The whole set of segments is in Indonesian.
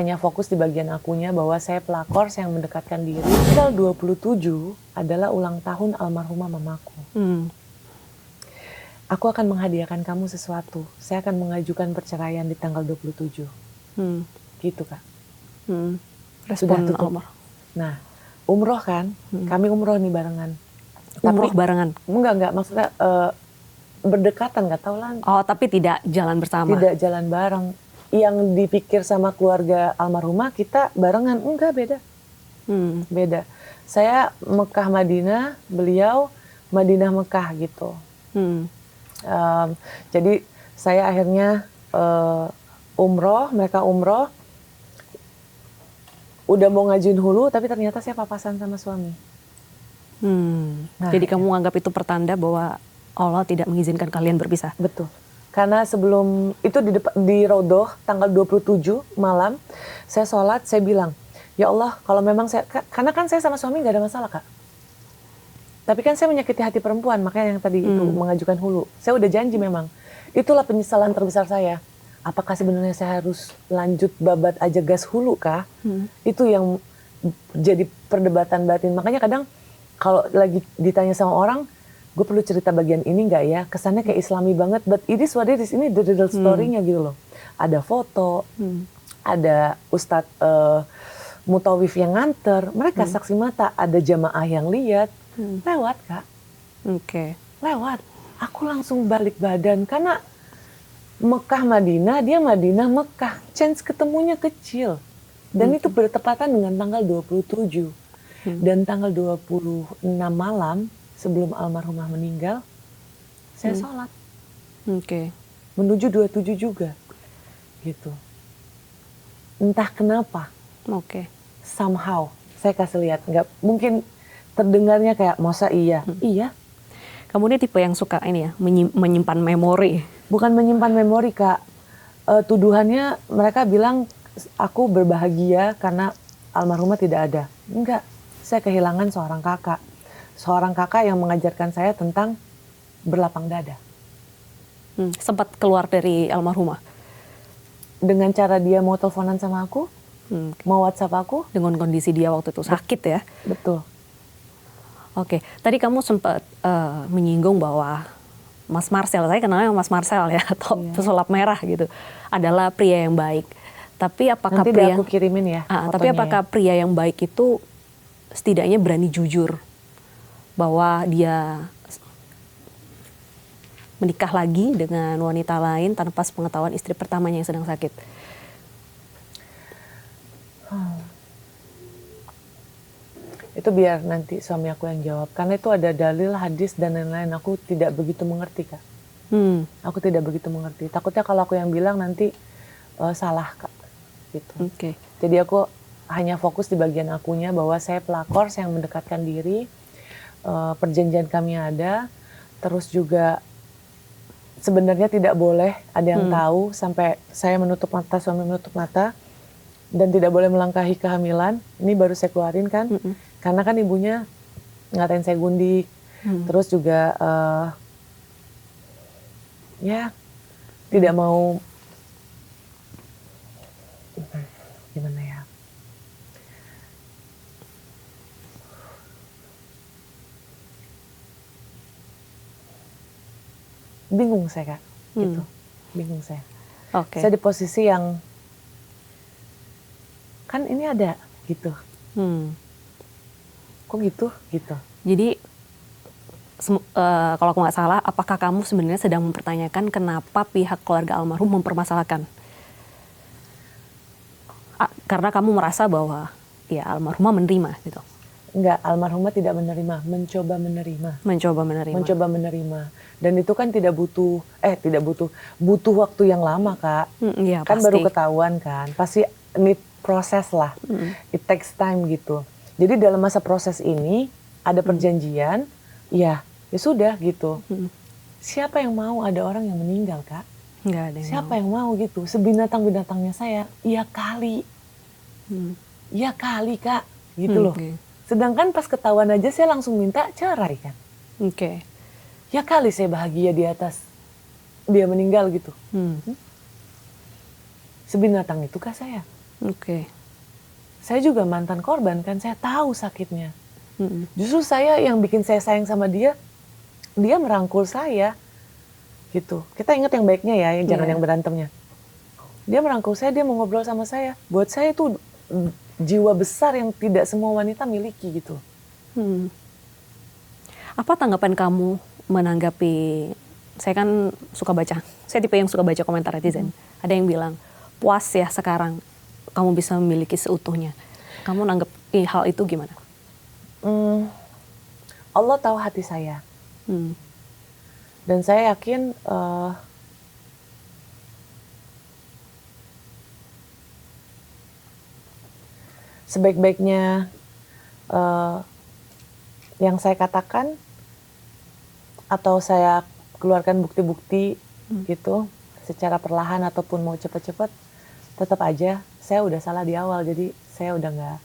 hanya fokus di bagian akunya bahwa saya pelakor, saya yang mendekatkan diri. Tanggal 27 adalah ulang tahun almarhumah mamaku. Aku akan menghadiahkan kamu sesuatu. Saya akan mengajukan perceraian di tanggal 27. Gitu, Kak. Respon Sudah tutup. Nah, umroh kan? Kami umroh nih barengan. Umroh barengan? Enggak. Maksudnya berdekatan, nggak tahu lah. Oh, tapi tidak jalan bersama? Tidak jalan bareng. Yang dipikir sama keluarga almarhumah, kita barengan. Enggak, beda. Beda. Saya Mekah Madinah, beliau Madinah Mekah gitu. Jadi saya akhirnya umroh, mereka umroh. Udah mau ngajuin hulu, tapi ternyata saya papasan sama suami. Nah, jadi kamu anggap itu pertanda bahwa Allah tidak mengizinkan kalian berpisah? Betul. Karena sebelum itu di Rodoh tanggal 27 malam, saya sholat, saya bilang, ya Allah, kalau memang saya, karena kan saya sama suami nggak ada masalah, Kak. Tapi kan saya menyakiti hati perempuan, makanya yang tadi itu mengajukan hulu. Saya udah janji memang. Itulah penyesalan terbesar saya. Apakah sebenarnya saya harus lanjut babat aja gas hulu kah? Itu yang jadi perdebatan batin. Makanya kadang kalau lagi ditanya sama orang, gue perlu cerita bagian ini nggak ya? Kesannya kayak Islami banget, but it is what it is. Ini the real story-nya gitu loh. Ada foto, ada Ustadz Mutawif yang nganter, mereka saksi mata, ada jamaah yang lihat, lewat, Kak. Lewat. Aku langsung balik badan, karena Mekah Madinah, dia Madinah Mekah, chance ketemunya kecil. Dan itu bertepatan dengan tanggal 27. Dan tanggal 26 malam, sebelum almarhumah meninggal, saya sholat. Menuju 27 juga. Gitu. Entah kenapa. Somehow. Saya kasih lihat. Nggak, mungkin terdengarnya kayak, masa iya? Iya. Kamu ini tipe yang suka ini ya, menyimpan memori? Bukan menyimpan memori, Kak. Tuduhannya mereka bilang, aku berbahagia karena almarhumah tidak ada. Enggak. Saya kehilangan seorang kakak. Seorang kakak yang mengajarkan saya tentang berlapang dada. Sempat keluar dari almarhumah? Dengan cara dia mau teleponan sama aku, mau WhatsApp aku. Dengan kondisi dia waktu itu sakit ya? Betul. Oke, tadi kamu sempat menyinggung bahwa Mas Marcel, saya kenalnya Mas Marcel ya, atau pesulap merah gitu, adalah pria yang baik. Tapi apakah nanti aku kirimin ya. Tapi apakah pria yang baik itu setidaknya berani jujur bahwa dia menikah lagi dengan wanita lain tanpa sepengetahuan istri pertamanya yang sedang sakit? Itu biar nanti suami aku yang jawab. Karena itu ada dalil, hadis, dan lain-lain. Aku tidak begitu mengerti, Kak. Aku tidak begitu mengerti. Takutnya kalau aku yang bilang nanti salah, Kak. Gitu. Jadi aku hanya fokus di bagian akunya bahwa saya pelakor, saya yang mendekatkan diri. Perjanjian kami ada. Terus juga sebenarnya tidak boleh ada yang tahu sampai saya menutup mata, suami menutup mata. Dan tidak boleh melangkahi kehamilan. Ini baru saya keluarin kan. Karena kan ibunya ngatain saya gundik. Terus juga ya tidak mau, gimana ya. Bingung saya, Kak. Gitu. Bingung saya. Saya di posisi yang kan ini ada gitu. Kok gitu? Gitu. Jadi kalau aku nggak salah, apakah kamu sebenarnya sedang mempertanyakan kenapa pihak keluarga almarhum mempermasalahkan? Karena kamu merasa bahwa ya almarhumah menerima gitu. Enggak, almarhumah tidak menerima, mencoba menerima. Mencoba menerima. Dan itu kan butuh waktu yang lama, Kak. Ya, kan pasti. Baru ketahuan kan. Pasti need proses lah. It takes time gitu. Jadi dalam masa proses ini ada perjanjian, ya sudah gitu. Siapa yang mau ada orang yang meninggal, Kak? Nggak ada yang Siapa yang mau gitu? Sebinatang-binatangnya saya, ya kali. Ya kali, Kak. Gitu loh. Sedangkan pas ketahuan aja saya langsung minta cerai kan. Ya kali saya bahagia di atas dia meninggal gitu. Sebinatang itu kah saya? Oke. Saya juga mantan korban kan, saya tahu sakitnya. Mm-mm. Justru saya yang bikin saya sayang sama dia, dia merangkul saya gitu. Kita ingat yang baiknya ya, jangan Iya. yang berantemnya. Dia merangkul saya, dia mau ngobrol sama saya. Buat saya itu jiwa besar yang tidak semua wanita miliki gitu. Hmm. Apa tanggapan kamu menanggapi, saya kan suka baca, saya tipe yang suka baca komentar netizen. Ada yang bilang, puas ya sekarang kamu bisa memiliki seutuhnya. Kamu nanggapi hal itu gimana? Allah tahu hati saya. Hmm. Dan saya yakin sebaik-baiknya yang saya katakan atau saya keluarkan bukti-bukti gitu secara perlahan ataupun mau cepat-cepat, tetap aja saya udah salah di awal, jadi saya udah nggak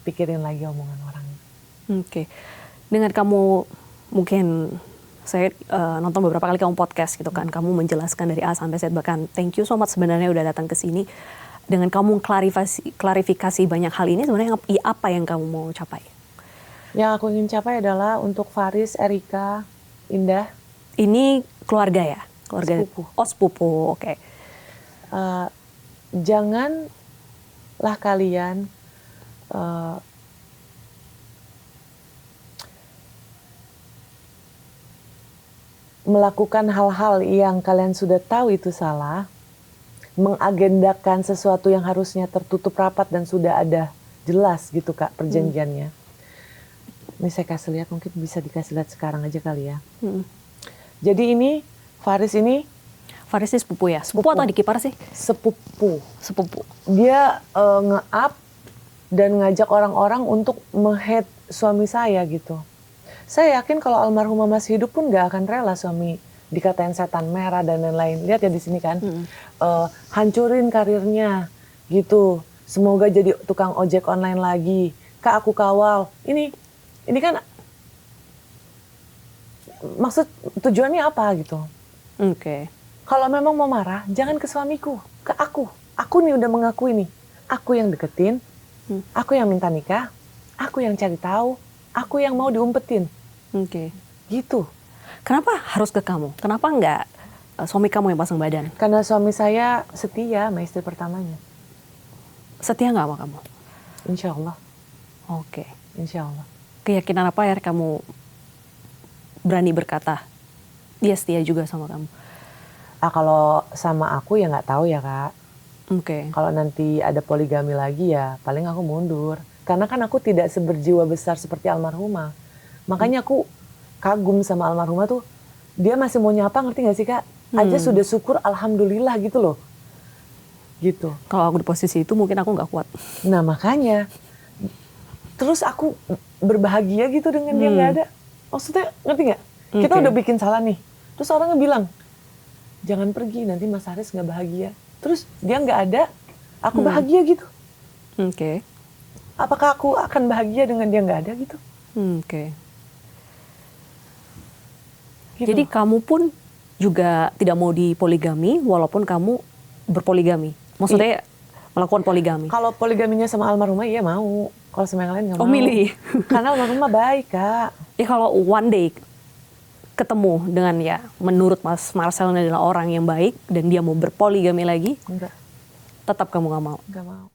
pikirin lagi omongan orang. Oke. Dengan kamu mungkin saya nonton beberapa kali kamu podcast gitu kan, kamu menjelaskan dari A sampai Z, bahkan thank you so much sebenarnya udah datang ke sini. Dengan kamu klarifikasi banyak hal ini, sebenarnya apa yang kamu mau capai? Yang aku ingin capai adalah untuk Faris, Erika, Indah. Ini keluarga ya? Keluarga. Sepupu. Oh, sepupu, oke. Janganlah kalian melakukan hal-hal yang kalian sudah tahu itu salah, mengagendakan sesuatu yang harusnya tertutup rapat dan sudah ada jelas gitu Kak perjanjiannya. Ini saya kasih lihat, mungkin bisa dikasih lihat sekarang aja kali ya. Jadi ini Faris ini Faris ini sepupu ya? Sepupu atau adik ipar sih? sepupu. Sepupu. Dia nge-up dan ngajak orang-orang untuk meng-hate suami saya gitu. Saya yakin kalau almarhumah masih hidup pun gak akan rela suami dikatain setan merah dan lain-lain. Lihat ya di sini kan, hancurin karirnya gitu. Semoga jadi tukang ojek online lagi. Kak aku kawal. Ini kan maksud tujuannya apa gitu? Oke. Kalau memang mau marah, jangan ke suamiku, ke aku. Aku nih udah mengakui nih. Aku yang deketin, aku yang minta nikah, aku yang cari tahu, aku yang mau diumpetin. Oke. Gitu. Kenapa harus ke kamu? Kenapa enggak suami kamu yang pasang badan? Karena suami saya setia sama istri pertamanya. Setia nggak sama kamu? Insya Allah. Oke. Insya Allah. Keyakinan apa ya kamu berani berkata dia setia juga sama kamu? Kalau sama aku ya nggak tahu ya Kak. Oke. Kalau nanti ada poligami lagi ya paling aku mundur. Karena kan aku tidak seberjiwa besar seperti almarhumah. Makanya aku kagum sama almarhumah tuh. Dia masih mau nyapa, ngerti gak sih Kak? Aja sudah syukur alhamdulillah gitu loh. Gitu. Kalau aku di posisi itu mungkin aku nggak kuat. Nah makanya. Terus aku berbahagia gitu dengan dia nggak ada. Maksudnya ngerti gak? Kita udah bikin salah nih. Terus orangnya bilang, jangan pergi nanti Mas Haris nggak bahagia. Terus dia nggak ada, aku bahagia gitu. Oke. Apakah aku akan bahagia dengan dia nggak ada gitu? Oke. Gitu. Jadi kamu pun juga tidak mau dipoligami walaupun kamu berpoligami. Maksudnya melakukan poligami. Kalau poligaminya sama almarhumah iya mau. Kalau sama yang lain nggak mau. Oh, milih. Karena almarhumah baik Kak. Ya kalau one day ketemu dengan ya menurut Mas Marcel ini adalah orang yang baik dan dia mau berpoligami lagi, Enggak, tetap kamu nggak mau. nggak mau.